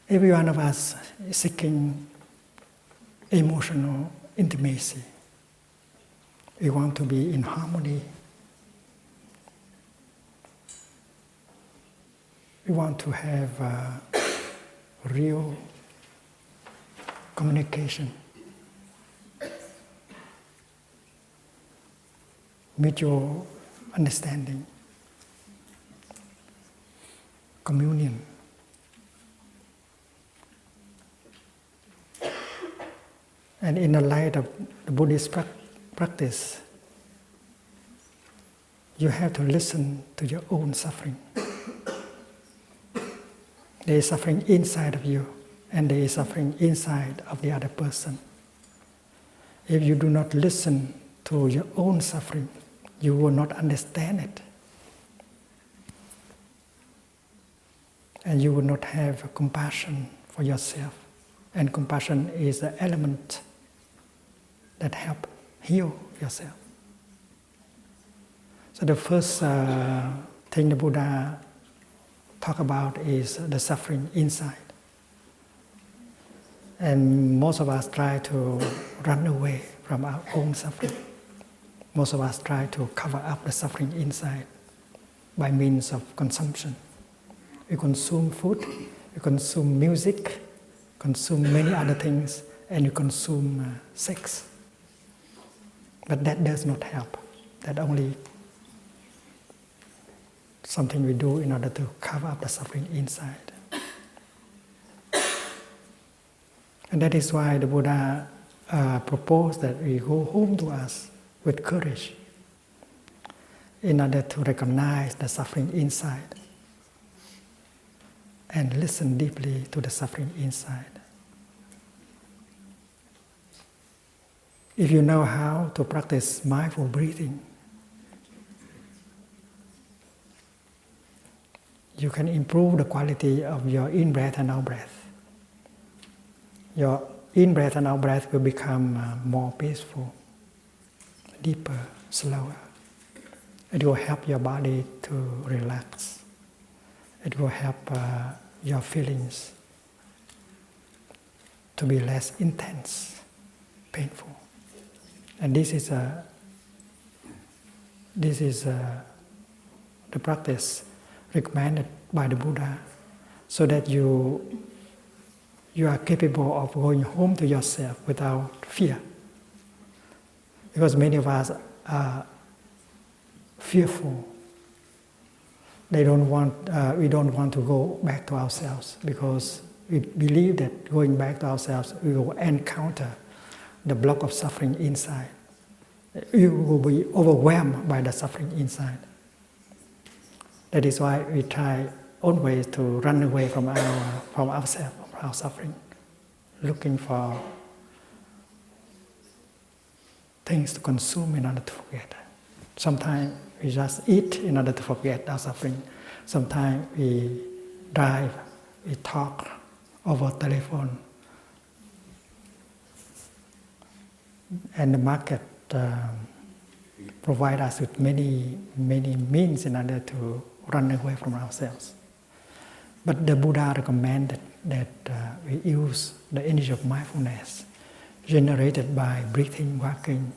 Every one of us is seeking emotional intimacy. We want to be in harmony. We want to have real communication, mutual understanding, communion. And in the light of the Buddhist practice, you have to listen to your own suffering. There is suffering inside of you, and there is suffering inside of the other person. If you do not listen to your own suffering, you will not understand it. And you will not have compassion for yourself. And compassion is the element that helps heal yourself. So the first thing the Buddha talk about is the suffering inside. And most of us try to run away from our own suffering. Most of us try to cover up the suffering inside by means of consumption. We consume food, we consume music, consume many other things, and you consume sex. But that does not help. That only something we do in order to cover up the suffering inside. And that is why the Buddha proposed that we go home to us with courage in order to recognize the suffering inside and listen deeply to the suffering inside. If you know how to practice mindful breathing, you can improve the quality of your in-breath and out-breath. Your in-breath and out-breath will become more peaceful, deeper, slower. It will help your body to relax. It will help your feelings to be less intense, painful. And this is the practice recommended by the Buddha, so that you are capable of going home to yourself without fear. Because many of us are fearful. We don't want to go back to ourselves, because we believe that going back to ourselves, we will encounter the block of suffering inside. We will be overwhelmed by the suffering inside. That is why we try always to run away from ourselves, from our suffering, looking for things to consume in order to forget. Sometimes we just eat in order to forget our suffering. Sometimes we drive, we talk over telephone. And the market provides us with many means in order to run away from ourselves. But the Buddha recommended that we use the energy of mindfulness generated by breathing, walking,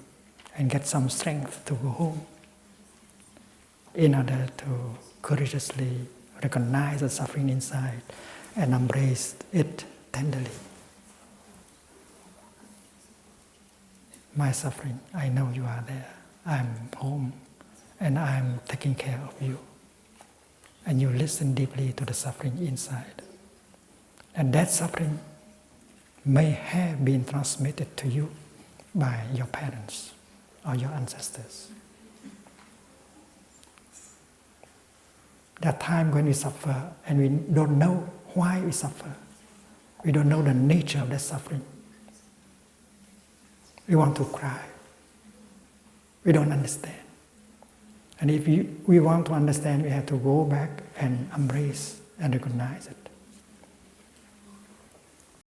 and get some strength to go home in order to courageously recognize the suffering inside and embrace it tenderly. My suffering, I know you are there. I'm home and I'm taking care of you. And you listen deeply to the suffering inside. And that suffering may have been transmitted to you by your parents or your ancestors. There are times when we suffer and we don't know why we suffer. We don't know the nature of that suffering. We want to cry. We don't understand. And if we want to understand, we have to go back and embrace and recognize it.